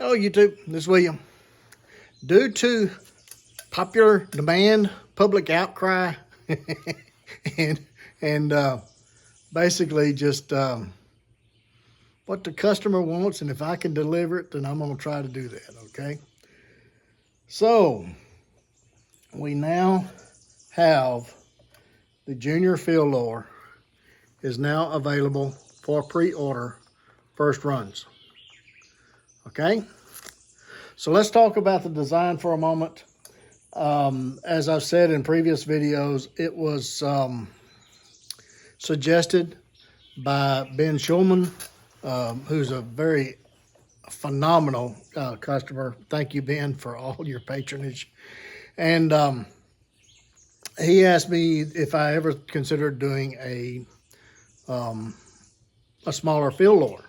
Hello YouTube, this is William. Due to popular demand, public outcry, and basically just what the customer wants, and if I can deliver it, then I'm going to try to do that, okay? So, we now have the Junior Fieldlore is now available for pre-order first runs. Okay, so let's talk about the design for a moment. As I've said in previous videos, it was suggested by Ben Schulman, who's a very phenomenal customer. Thank you, Ben, for all your patronage. And he asked me if I ever considered doing a smaller Fieldlore.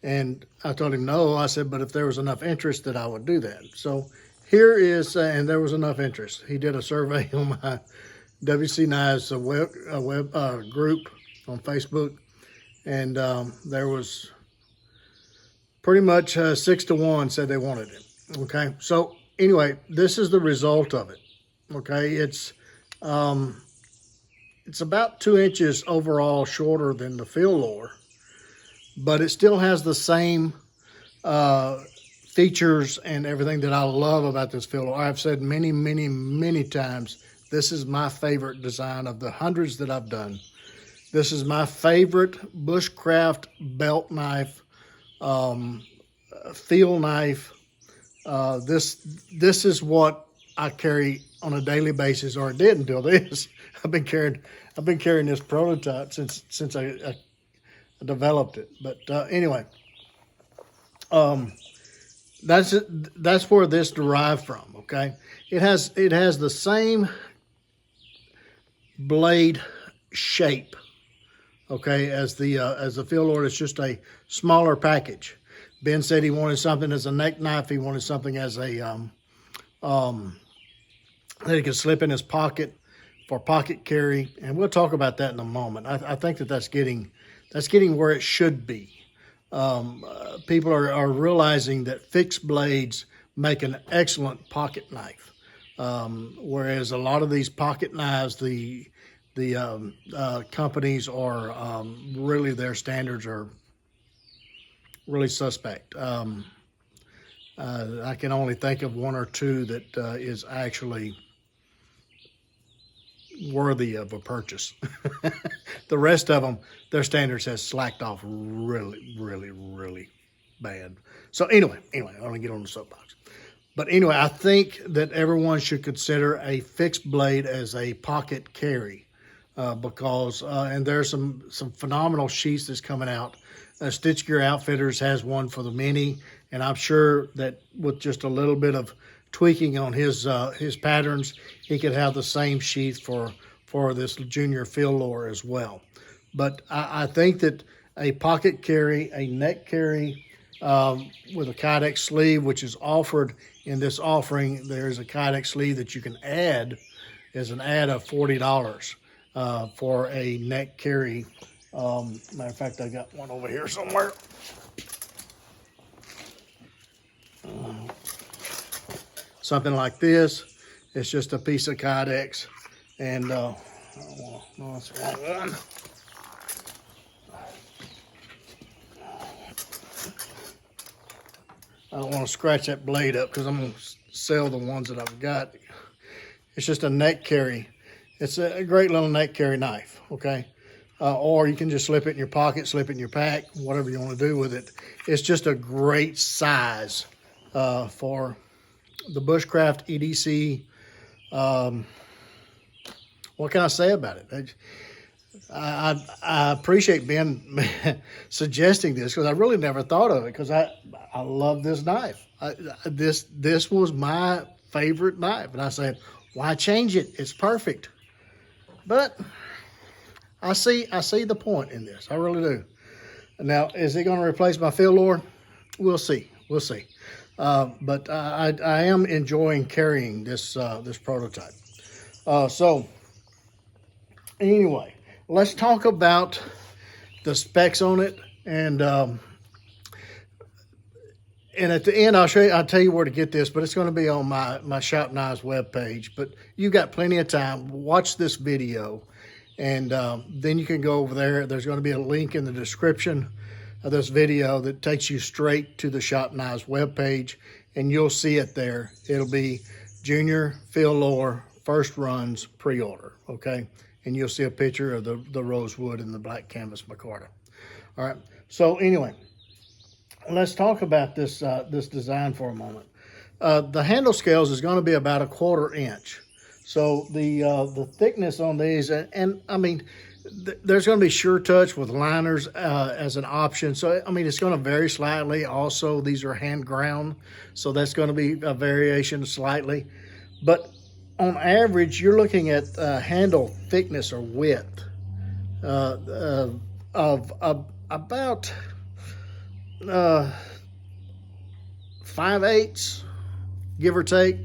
And I told him no. I said, but if there was enough interest that I would do that. So here is, and there was enough interest. He did a survey on my WC Knives web group on Facebook. And there was pretty much 6 to 1 said they wanted it. Okay. So anyway, this is the result of it. Okay. It's about 2 inches overall shorter than the Fieldlore, but it still has the same features and everything that I love about this Fieldlore. I've said many, many, many times, this is my favorite design of the hundreds that I've done. This is my favorite bushcraft belt knife, field knife. This is what I carry on a daily basis, or I did until this. I've been carrying this prototype since I developed it. But anyway, that's where this derived from. Okay, it has the same blade shape, okay, as the Fieldlore. It's just a smaller package. Ben said he wanted something as a neck knife. He wanted something as a that he could slip in his pocket for pocket carry, and we'll talk about that in a moment. I think that's getting where it should be. People are realizing that fixed blades make an excellent pocket knife, whereas a lot of these pocket knives, the companies are really, their standards are really suspect. I can only think of 1 or 2 that is actually worthy of a purchase. The rest of them, their standards has slacked off really, really, really bad. So anyway, I don't want to get on the soapbox. But anyway, I think that everyone should consider a fixed blade as a pocket carry because, and there's some phenomenal sheaths that's coming out. Stitch Gear Outfitters has one for the Mini, and I'm sure that with just a little bit of tweaking on his patterns, he could have the same sheath for this Junior Fieldlore as well. But I think that a pocket carry, a neck carry with a Kydex sleeve, which is offered in this offering, there's a Kydex sleeve that you can add as an add of $40 for a neck carry. Matter of fact, I got one over here somewhere. Something like this. It's just a piece of Kydex, and no, that's the wrong one. I don't want to scratch that blade up because I'm going to sell the ones that I've got. It's just a neck carry. It's a great little neck carry knife, okay? Or you can just slip it in your pocket, slip it in your pack, whatever you want to do with it. It's just a great size for the bushcraft EDC. What can I say about it? I appreciate Ben suggesting this because I really never thought of it because I love this knife. This was my favorite knife, and I said, why change it? It's perfect. But I see the point in this. I really do. Now, is it going to replace my Fieldlore? We'll see. We'll see. But I am enjoying carrying this this prototype. So anyway, let's talk about the specs on it. And And at the end, I'll tell you where to get this, but it's going to be on my Shop Knives webpage. But you got plenty of time. Watch this video, and then you can go over there. There's going to be a link in the description of this video that takes you straight to the Shop Knives webpage, and you'll see it there. It'll be Junior Fieldlore First Runs Pre-Order, okay? And you'll see a picture of the rosewood and the black canvas micarta. All right, so anyway, let's talk about this this design for a moment. The handle scales is going to be about 1/4 inch. So the thickness on these, and I mean, there's going to be Sure Touch with liners as an option. So I mean, it's going to vary slightly. Also, these are hand ground, so that's going to be a variation slightly. But on average, you're looking at handle thickness or width of about 5/8, give or take.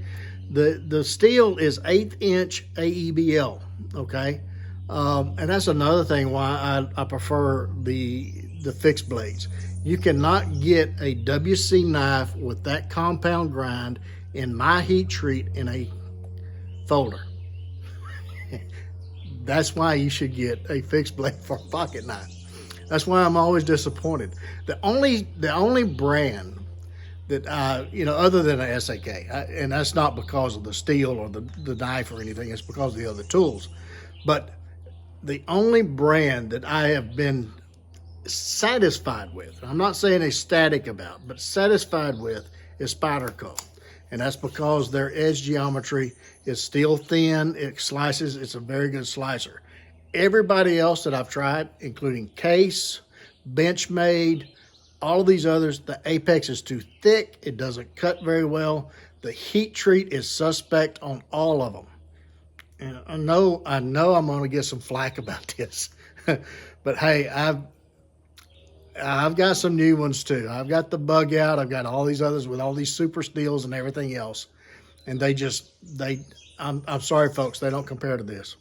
The steel is 1/8 inch AEBL, okay? And that's another thing why I prefer the fixed blades. You cannot get a WC knife with that compound grind in my heat treat in a folder. That's why you should get a fixed blade for a pocket knife. That's why I'm always disappointed. The only brand that other than a SAK, and that's not because of the steel or the knife or anything, it's because of the other tools. But the only brand that I have been satisfied with, I'm not saying ecstatic about, but satisfied with, is Spyderco. And that's because their edge geometry is still thin, it slices, it's a very good slicer. Everybody else that I've tried, including Case, Benchmade, all of these others, the apex is too thick. It doesn't cut very well. The heat treat is suspect on all of them. And I know I'm going to get some flack about this, but hey, I've got some new ones too. I've got the Bug Out. I've got all these others with all these super steels and everything else, and I'm sorry, folks, they don't compare to this.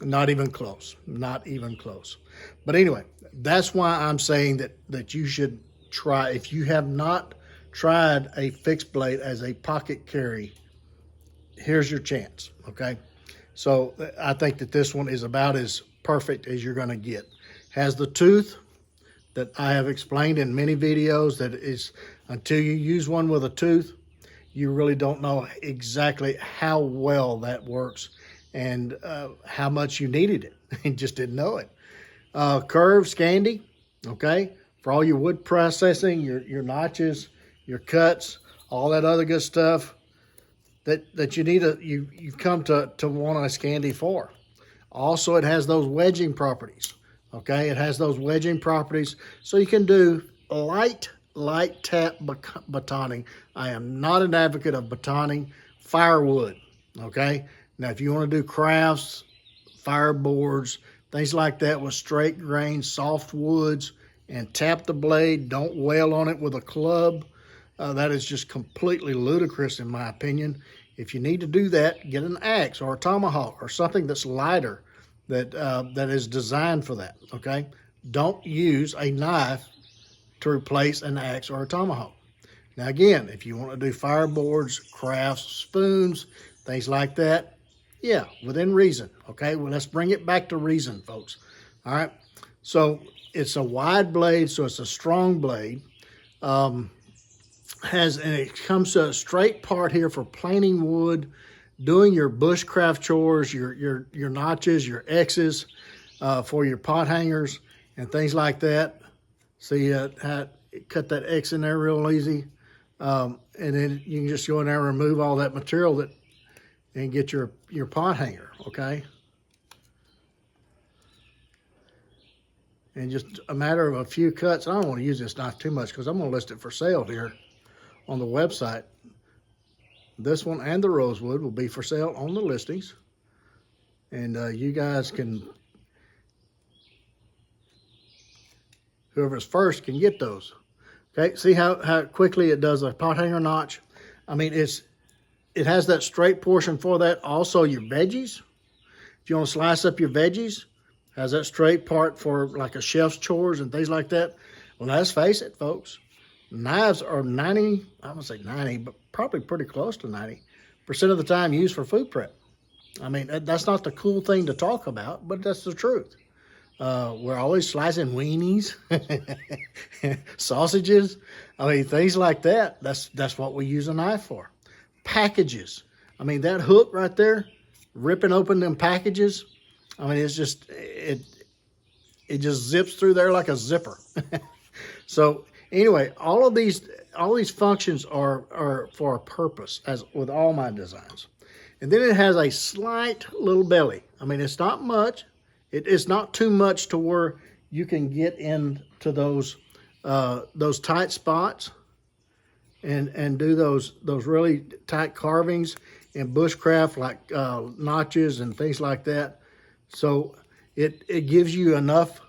Not even close. Not even close. But anyway, that's why I'm saying that you should try. If you have not tried a fixed blade as a pocket carry, here's your chance, okay? So I think that this one is about as perfect as you're going to get. Has the tooth that I have explained in many videos that is, until you use one with a tooth, you really don't know exactly how well that works and how much you needed it. You just didn't know it. Curve, Scandi, okay? For all your wood processing, your notches, your cuts, all that other good stuff that you need you've come to want a Scandi for. Also, it has those wedging properties, okay? It has those wedging properties, so you can do light tap batoning. I am not an advocate of batoning firewood, okay? Now, if you want to do crafts, fireboards, things like that with straight grain, soft woods, and tap the blade, don't wail on it with a club, that is just completely ludicrous in my opinion. If you need to do that, get an axe or a tomahawk or something that's lighter that is designed for that, okay? Don't use a knife to replace an axe or a tomahawk. Now again, if you want to do fireboards, crafts, spoons, things like that, yeah, within reason, okay? Well, let's bring it back to reason, folks, all right? So it's a wide blade, so it's a strong blade. And it comes to a straight part here for planing wood, doing your bushcraft chores, your notches, your X's for your pot hangers and things like that. See how it cut that X in there real easy. And then you can just go in there and remove all that material and get your pot hanger, okay? And just a matter of a few cuts. I don't want to use this knife too much because I'm going to list it for sale here on the website. This one and the rosewood will be for sale on the listings. And you guys can, whoever's first can get those. Okay, see how quickly it does a pot hanger notch? I mean, it has that straight portion for that. Also your veggies. If you want to slice up your veggies, has that straight part for like a chef's chores and things like that. Well, let's face it, folks. knives are 90, I would say 90, but probably pretty close to 90% of the time used for food prep. I mean, that's not the cool thing to talk about, but that's the truth. We're always slicing weenies, sausages. I mean, things like that. That's what we use a knife for. Packages. I mean, that hook right there, ripping open them packages. I mean, it's just it just zips through there like a zipper. So anyway, all these functions are for a purpose, as with all my designs. And then it has a slight little belly. I mean, it's not much. It's not too much to where you can get into those tight spots and do those really tight carvings in bushcraft, like notches and things like that. So it gives you enough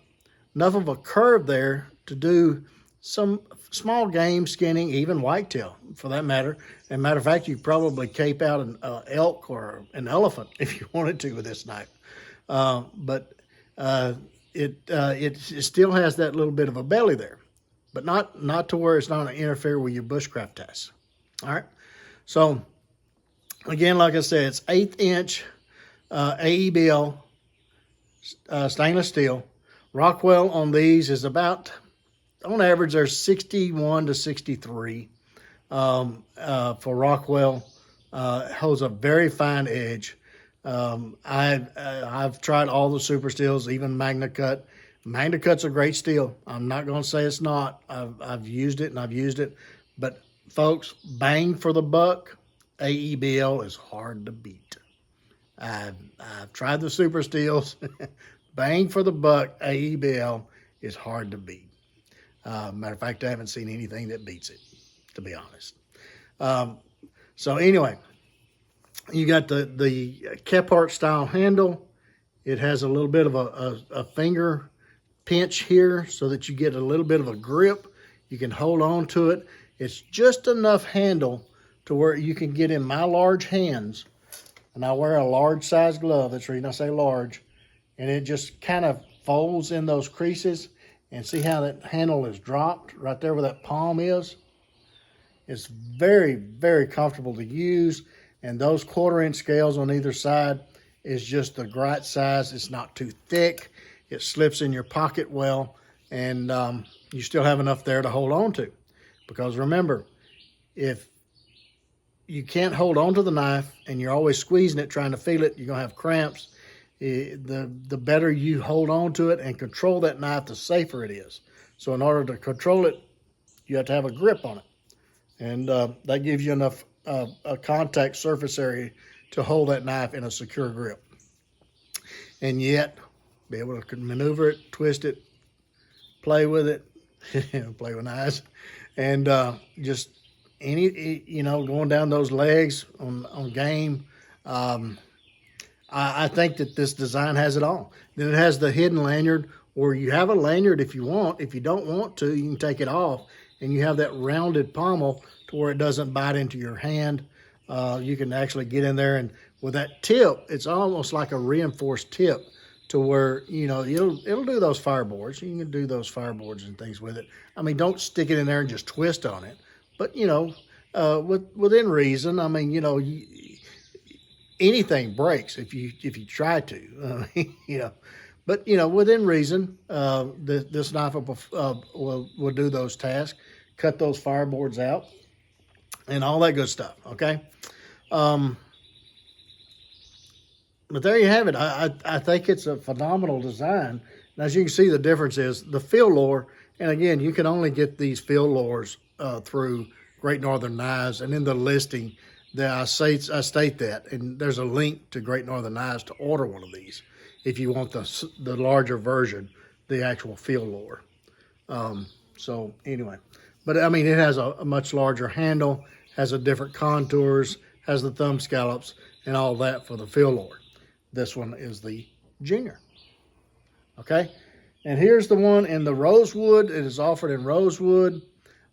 of a curve there to do some small game skinning, even whitetail for that matter. As a matter of fact, you probably cape out an elk or an elephant if you wanted to with this knife. But it still has that little bit of a belly there, but not to where it's not going to interfere with your bushcraft tasks. All right. So again, like I said, it's 1/8 inch AEBL stainless steel. Rockwell on these is about, on average, they're 61 to 63 for Rockwell. Holds a very fine edge. I've tried all the super steels, even Magna Cut. Magna Cut's a great steel. I'm not going to say it's not. I've used it and I've used it. But folks, bang for the buck, AEBL is hard to beat. I've tried the super steels. Bang for the buck, AEBL is hard to beat. Matter of fact, I haven't seen anything that beats it, to be honest. So anyway, you got the Kephart style handle. It has a little bit of a finger pinch here so that you get a little bit of a grip. You can hold on to it. It's just enough handle to where you can get in my large hands. And I wear a large size glove. That's the reason I say large. And it just kind of folds in those creases. And see how that handle is dropped right there where that palm is? It's very, very comfortable to use. And those 1/4 inch scales on either side is just the right size. It's not too thick. It slips in your pocket well. And you still have enough there to hold on to. Because remember, if you can't hold on to the knife and you're always squeezing it, trying to feel it, you're going to have cramps. The better you hold on to it and control that knife, the safer it is. So in order to control it, you have to have a grip on it. And that gives you enough a contact surface area to hold that knife in a secure grip. And yet, be able to maneuver it, twist it, play with it, play with knives, and just going down those legs on game. I think that this design has it all. Then it has the hidden lanyard, or you have a lanyard if you want. If you don't want to, you can take it off, and you have that rounded pommel to where it doesn't bite into your hand. You can actually get in there, and with that tip, it's almost like a reinforced tip to where, it'll do those fireboards. You can do those fireboards and things with it. I mean, don't stick it in there and just twist on it. But, within reason, I mean, anything breaks if you try to, But within reason, this knife will do those tasks, cut those fireboards out, and all that good stuff. Okay, but there you have it. I think it's a phenomenal design. And as you can see, the difference is the Fieldlore, and again, you can only get these Fieldlores through Great Northern Knives, and in the listing, I state that, and there's a link to Great Northern Knives to order one of these if you want the larger version, the actual Fieldlore. So anyway, but I mean, it has a much larger handle, has a different contours, has the thumb scallops, and all that for the Fieldlore. This one is the Junior. Okay, and here's the one in the rosewood. It is offered in rosewood.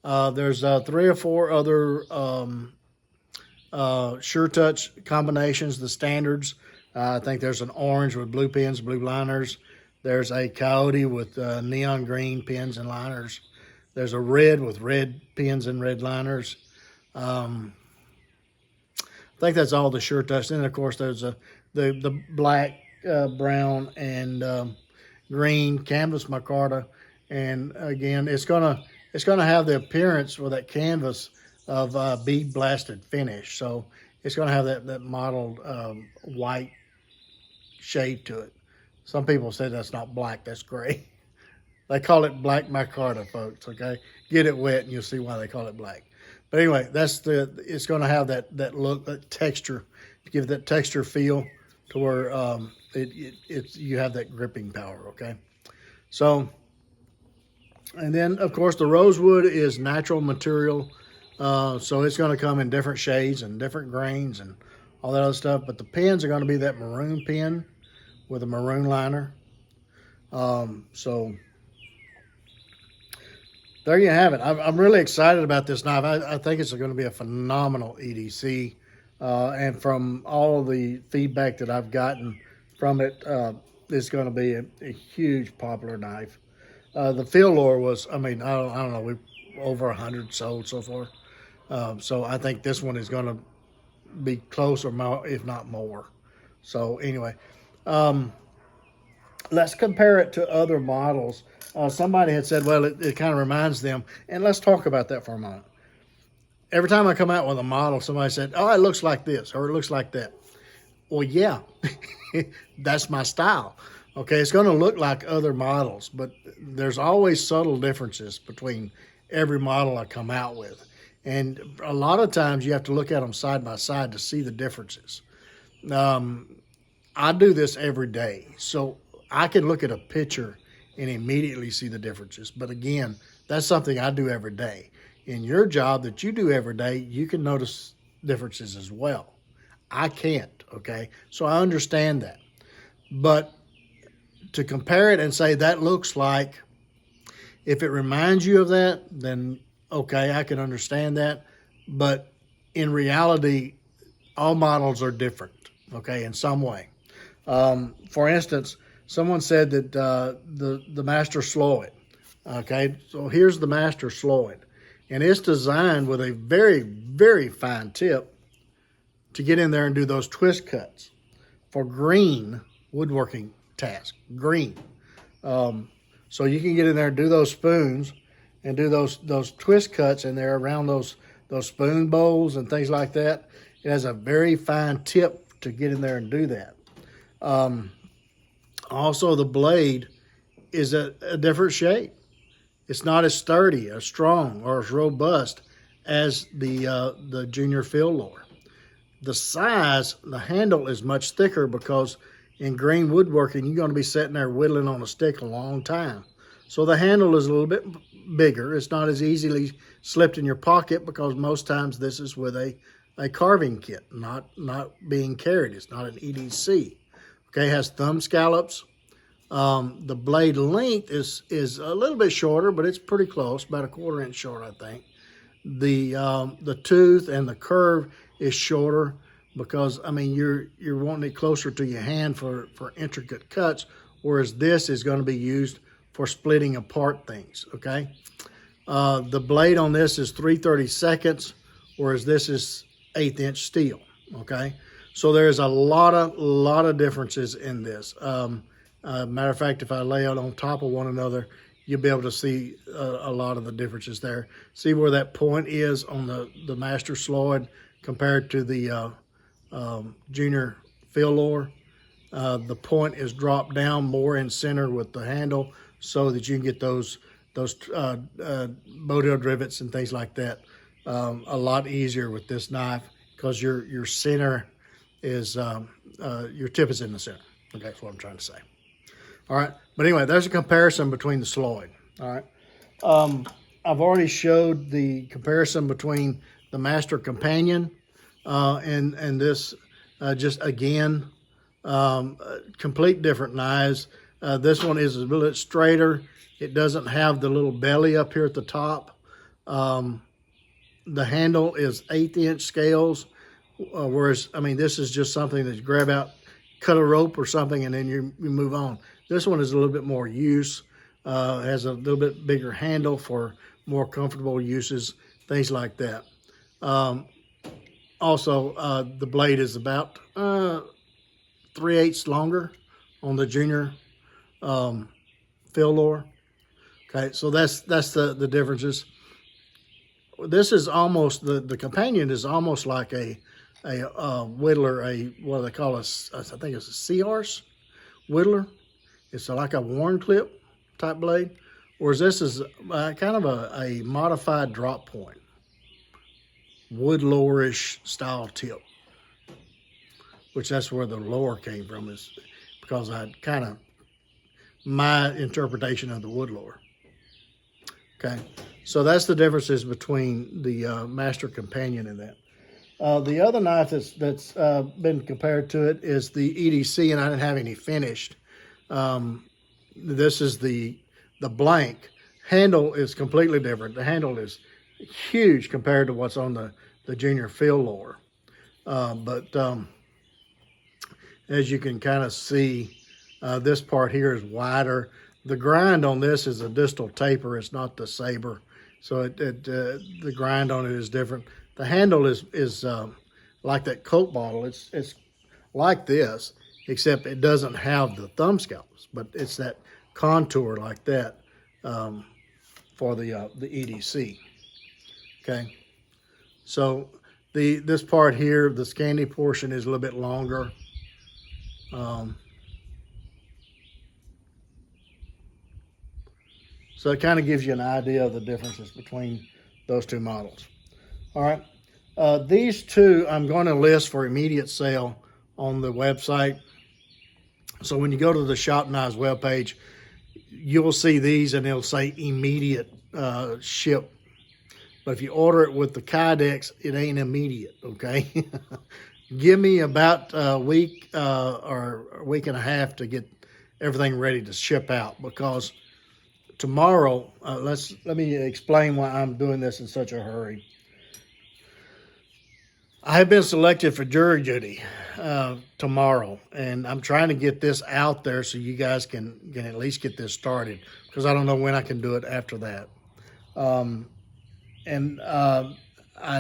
There's 3 or 4 other Sure Touch combinations, the standards. I think there's an orange with blue pins, blue liners. There's a coyote with neon green pins and liners. There's a red with red pins and red liners. I think that's all the SureTouch. Then of course there's the black, brown, and green canvas micarta, and again it's gonna have the appearance with that canvas of bead blasted finish. So it's gonna have that mottled white shade to it. Some people say that's not black, that's gray. They call it black micarta, folks. Okay, get it wet and you'll see why they call it black. But anyway, it's going to have that look, that texture, to give it that texture feel to where you have that gripping power. Okay, so, and then of course the rosewood is natural material, so it's going to come in different shades and different grains and all that other stuff. But the pins are going to be that maroon pin with a maroon liner. So there you have it. I'm really excited about this knife. I think it's going to be a phenomenal EDC. And from all the feedback that I've gotten from it, it's going to be a huge popular knife. The Fieldlore was, I mean, I don't know, we've over 100 sold so far. So I think this one is going to be close or more, if not more. So anyway, let's compare it to other models. Somebody had said, well, it kind of reminds them, and let's talk about that for a moment. Every time I come out with a model, somebody said, oh, it looks like this, or it looks like that. Well, yeah, that's my style. Okay, it's going to look like other models, but there's always subtle differences between every model I come out with. And a lot of times you have to look at them side by side to see the differences. I do this every day, so I can look at a picture and immediately see the differences. But again, that's something I do every day. In your job that you do every day, you can notice differences as well. I can't, okay? So I understand that. But to compare it and say that looks like, if it reminds you of that, then okay, I can understand that. But in reality, all models are different, okay, in some way. For instance, someone said that the Master Sloyd, okay? So here's the Master Sloyd, and it's designed with a very, very fine tip to get in there and do those twist cuts for green woodworking tasks, green. So you can get in there and do those spoons and do those twist cuts in there around those spoon bowls and things like that. It has a very fine tip to get in there and do that. Also, the blade is a different shape. It's not as sturdy, as strong, or as robust as the Junior Fieldlore. The size, the handle is much thicker because in green woodworking, you're going to be sitting there whittling on a stick a long time. So the handle is a little bit bigger. It's not as easily slipped in your pocket because most times this is with a carving kit, not being carried. It's not an EDC. Okay, it has thumb scallops. The blade length is a little bit shorter, but it's pretty close, about a 1/4 inch short, I think. The tooth and the curve is shorter because, I mean, you're wanting it closer to your hand for intricate cuts, whereas this is going to be used for splitting apart things, okay? The blade on this is 3/32, whereas this is 1/8 inch steel, okay? So there's a lot of differences in this. Matter of fact, if I lay it on top of one another, you'll be able to see a lot of the differences there. See where that point is on the Master Sloyd compared to the Junior Fieldlore. The point is dropped down more in center with the handle so that you can get those bodil rivets and things like that a lot easier with this knife because your center is, your tip is in the center. Okay, that's what I'm trying to say. All right, but anyway, there's a comparison between the Sloyd. All right, I've already showed the comparison between the Master Companion and this. Just again, complete different knives. This one is a little bit straighter. It doesn't have the little belly up here at the top. The handle is 1/8 inch scales, whereas, I mean, this is just something that you grab out, cut a rope or something, and then you move on. This one is a little bit more use, has a little bit bigger handle for more comfortable uses, things like that. Also, the blade is about 3/8 longer on the junior Fieldlore. Okay, so that's the differences. This is almost the companion is almost like a whittler, what do they call it? I think it's a C-horse whittler. It's like a worn clip type blade, whereas this is kind of a modified drop point, wood-lower-ish style tip, which that's where the lower came from, is because I kind of, my interpretation of the wood lower. Okay, so that's the differences between the Master Companion and that. The other knife that's been compared to it is the EDC, and I didn't have any finished. This is the blank. Handle is completely different. The handle is huge compared to what's on the junior Fieldlore. But as you can kind of see, this part here is wider. The grind on this is a distal taper. It's not the saber. So the grind on it is different. The handle is like that Coke bottle. It's like this, except it doesn't have the thumb scalps, but it's that contour like that for the EDC. Okay, so this part here, the Scandi portion, is a little bit longer. So it kind of gives you an idea of the differences between those two models. All right, these two I'm going to list for immediate sale on the website. So when you go to the Shop Knives webpage, you'll see these and it'll say immediate ship. But if you order it with the Kydex, it ain't immediate, okay? Give me about a week or a week and a half to get everything ready to ship out, because tomorrow, let me explain why I'm doing this in such a hurry. I have been selected for jury duty tomorrow, and I'm trying to get this out there so you guys can at least get this started, because I don't know when I can do it after that. I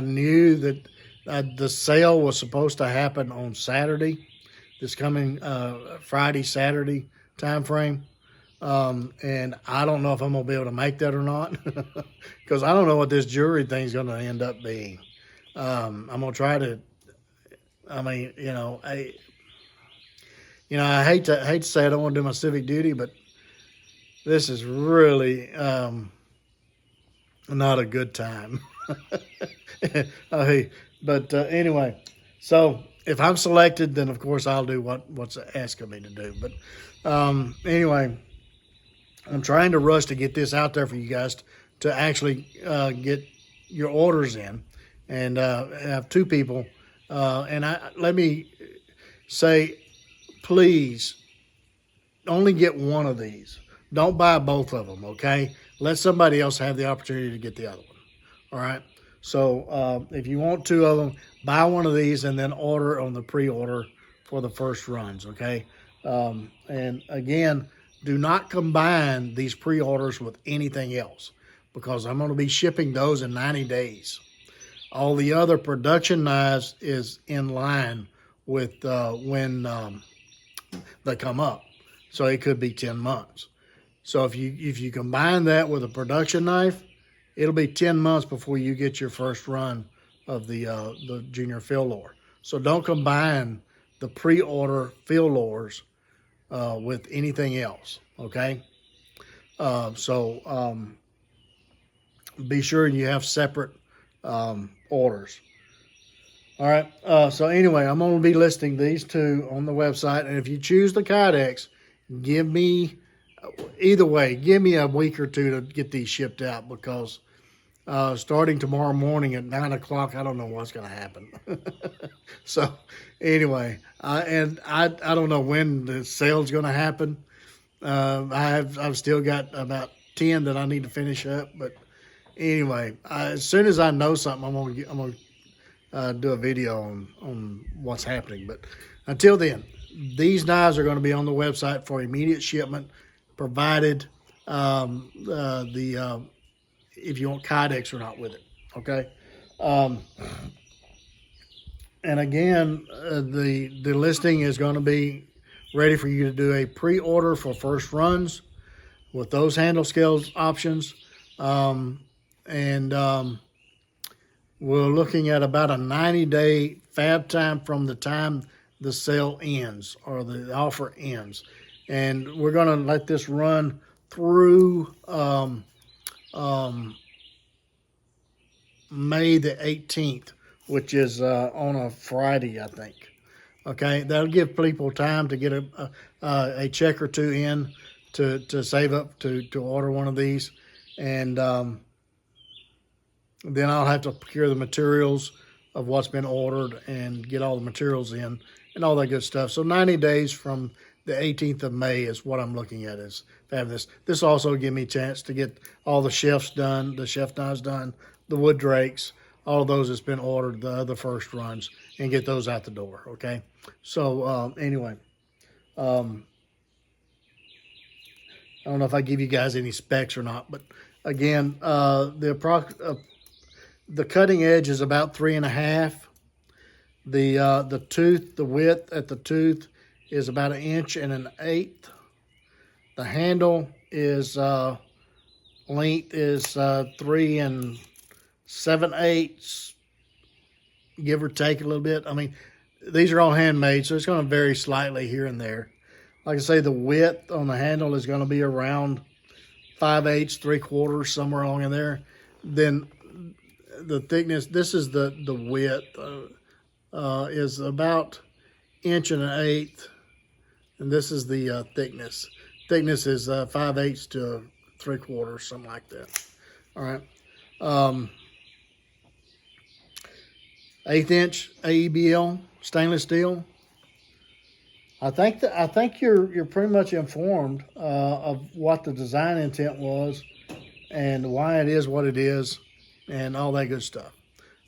knew that the sale was supposed to happen on Saturday, this coming Friday, Saturday time frame. And I don't know if I'm gonna be able to make that or not, because I don't know what this jewelry thing's gonna end up being. I'm gonna try to. I mean, I hate to say I don't want to do my civic duty, but this is really not a good time. But anyway, so if I'm selected, then of course I'll do what's asked of me to do. But anyway, I'm trying to rush to get this out there for you guys to actually get your orders in, and have two people. Let me say, please, only get one of these. Don't buy both of them, okay? Let somebody else have the opportunity to get the other one, all right? So if you want two of them, buy one of these and then order on the pre-order for the first runs, okay? And again, do not combine these pre-orders with anything else, because I'm going to be shipping those in 90 days. All the other production knives is in line with when they come up. So it could be 10 months. So if you combine that with a production knife, it'll be 10 months before you get your first run of the junior Fieldlore. So don't combine the pre-order Fieldlores with anything else, okay? Be sure you have separate orders. All right, so anyway, I'm going to be listing these two on the website, and if you choose the Kydex, give me a week or two to get these shipped out, because starting tomorrow morning at 9 o'clock, I don't know what's going to happen. So anyway, I don't know when the sale's going to happen. I've still got about 10 that I need to finish up, but anyway, as soon as I know something, I'm gonna do a video on what's happening. But until then, these knives are going to be on the website for immediate shipment, provided the if you want Kydex or not with it. Okay. And again, the listing is going to be ready for you to do a pre-order for first runs with those handle scales options. We're looking at about a 90-day fab time from the time the sale ends or the offer ends. And we're going to let this run through May the 18th, which is on a Friday, I think. Okay, that'll give people time to get a check or two in to save up to order one of these. And then I'll have to procure the materials of what's been ordered and get all the materials in and all that good stuff. So 90 days from the 18th of May is what I'm looking at is having this. This also give me a chance to get all the shelves done, the shelf knives done, the wood drakes, all of those that's been ordered, the other first runs, and get those out the door, okay? So anyway, I don't know if I give you guys any specs or not, but again, the cutting edge is about 3.5. The tooth, the width at the tooth is about 1.125 inches. The handle is length is 3 7/8, give or take a little bit. I mean, these are all handmade, so it's going to vary slightly here and there. Like I say, the width on the handle is going to be around 5/8, 3/4, somewhere along in there. Then the thickness, this is the width, is about 1.125 inches, and this is the thickness. Thickness is 5/8 to 3/4, something like that. All right. 1/8 inch AEBL stainless steel. I think you're pretty much informed of what the design intent was and why it is what it is and all that good stuff.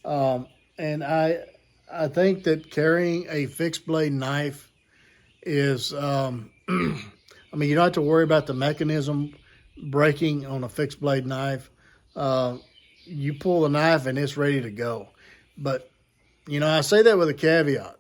And I think that carrying a fixed blade knife is, I mean, you don't have to worry about the mechanism breaking on a fixed blade knife. You pull the knife and it's ready to go. But, you know, I say that with a caveat.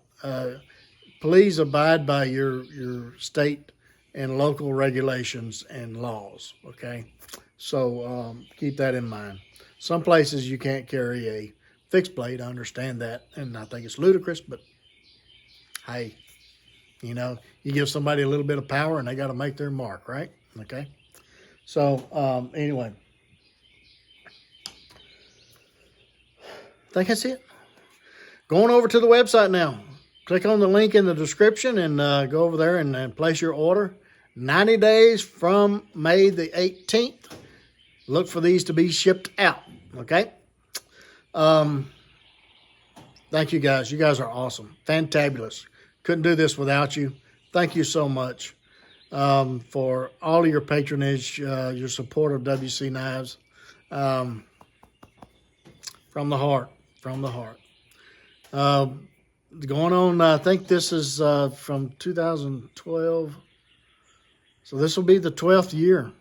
Please abide by your state and local regulations and laws, okay? So keep that in mind. Some places you can't carry a fixed blade. I understand that, and I think it's ludicrous, but hey, you know, you give somebody a little bit of power and they got to make their mark, right? Okay? So anyway, I think that's it. Going over to the website now. Click on the link in the description and go over there and place your order. 90 days from May the 18th. Look for these to be shipped out, okay? Thank you guys. You guys are awesome. Fantabulous. Couldn't do this without you. Thank you so much for all of your patronage, your support of WC Knives. From the heart. From the heart. Going on, I think this is from 2012. So this will be the 12th year.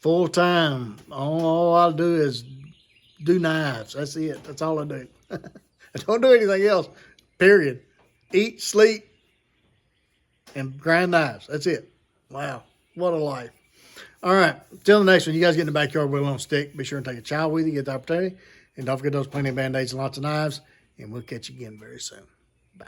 Full time. All I'll do is do knives. That's it. That's all I do. I don't do anything else. Period. Eat, sleep, and grind knives. That's it. Wow. What a life. All right. Till the next one. You guys get in the backyard with a little stick. Be sure and take a child with you. Get the opportunity. And don't forget those plenty of Band-Aids and lots of knives. And we'll catch you again very soon. Bye.